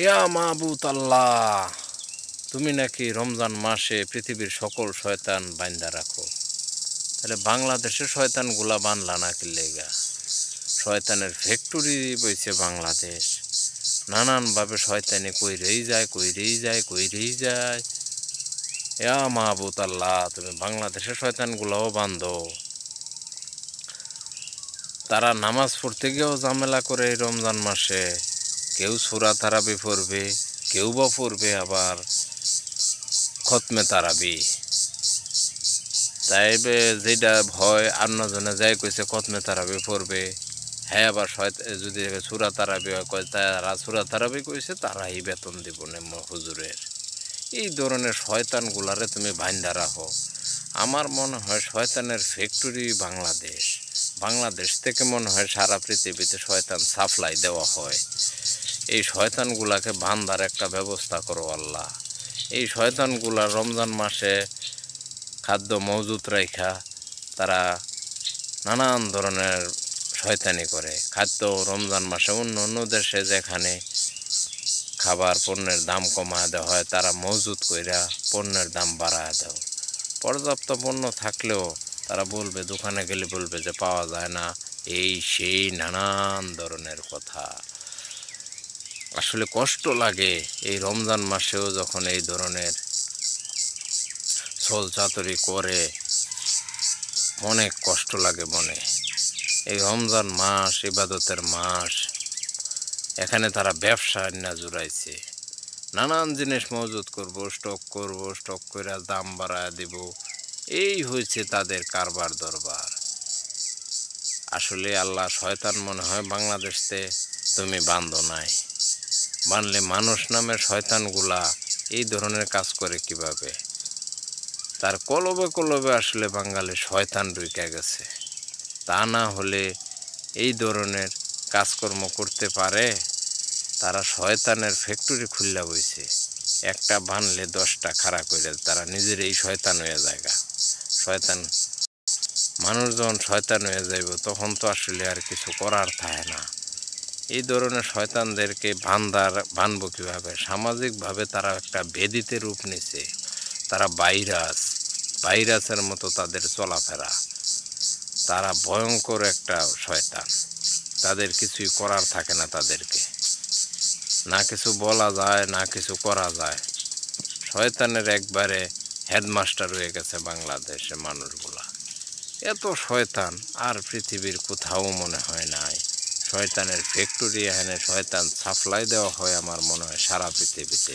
ইয়া মাহবুত আল্লাহ, তুমি নাকি রমজান মাসে পৃথিবীর সকল শয়তান বাইন্দা রাখো। তাহলে বাংলাদেশের শয়তানগুলা বানলা নাকি লেগা? শয়তানের ফ্যাক্টরি বইছে বাংলাদেশ। নানানভাবে শয়তানি কইরেই যায়। ইয়া মাহবুত আল্লাহ, তুমি বাংলাদেশের শয়তানগুলাও বান্ধো। তারা নামাজ পড়তে গিয়েও ঝামেলা করে এই রমজান মাসে। কেউ সূরা তারাবি পড়বে, কেউ বা পড়বে আবার খতমে তারাবি। তাইবে যেটা ভয় অন্যজনে যাই কইছে খতমে তারাবি পড়বে, হ্যাঁ আবার যদি সূরা তারাবি হয় কয় তারা সূরা তারাবি কইছে তারাই বেতন দিব নেম হুজুরের। এই ধরনের শয়তানগুলারে তুমি বাইন্ধা রাখো। আমার মনে হয় শয়তানের ফ্যাক্টরি বাংলাদেশ। বাংলাদেশ থেকে মনে হয় সারা পৃথিবীতে শয়তান সাপ্লাই দেওয়া হয়। এই শয়তানগুলাকে বান্ধার একটা ব্যবস্থা করো আল্লাহ। এই শয়তানগুলা রমজান মাসে খাদ্য মজুত রাইখা তারা নানান ধরনের শয়তানি করে। খাদ্য রমজান মাসে অন্য অন্য দেশে যেখানে খাবার পণ্যের দাম কমায় দেওয়া হয়, তারা মজুত কইরা পণ্যের দাম বাড়ায় দেয়। পর্যাপ্ত পণ্য থাকলেও তারা বলবে, দোকানে গেলে বলবে যে পাওয়া যায় না, এই সেই নানান ধরনের কথা। আসলে কষ্ট লাগে এই রমজান মাসেও যখন এই ধরনের ছল চাতুরি করে, অনেক কষ্ট লাগে মনে। এই রমজান মাস ইবাদতের মাস, এখানে তারা ব্যবসা না জুড়াইছে। নানান জিনিস মজুত করব, স্টক করে দাম বাড়ায় দিব, এই হয়েছে তাদের কারবার দরবার। আসলে আল্লাহ, শয়তান মনে হয় বাংলাদেশে তুমি বান্ধ নাই। বানলে মানুষ নামের শয়তানগুলা এই ধরনের কাজ করে কিভাবে? তার কলবে কলবে আসলে বাঙালি শয়তান ঢুকে গেছে। তা না হলে এই ধরনের কাজকর্ম করতে পারে? তারা শয়তানের ফ্যাক্টরি খুললা বইছে। একটা বানলে 10টা খাড়া করে তারা নিজের এই শয়তান হয়ে জায়গা। শয়তান মানুষ যখন শয়তান হয়ে যাইব তখন তো আসলে আর কিছু করার থাকে না। এই ধরনের শয়তানদেরকে বানবো কীভাবে? সামাজিকভাবে তারা একটা বেদিতে রূপ নিছে। তারা ভাইরাসের মতো তাদের চলাফেরা। তারা ভয়ঙ্কর একটা শয়তান। তাদের কিছুই করার থাকে না, তাদেরকে না কিছু বলা যায় না কিছু করা যায়। শয়তানের একবারে হেডমাস্টার হয়ে গেছে বাংলাদেশের মানুষগুলা। এত শয়তান আর পৃথিবীর কোথাও মনে হয় নাই। শয়তানের ফ্যাক্টরি, এখানে শয়তান সাপ্লাই দেওয়া হয় আমার মনে হয় সারা পৃথিবীতে।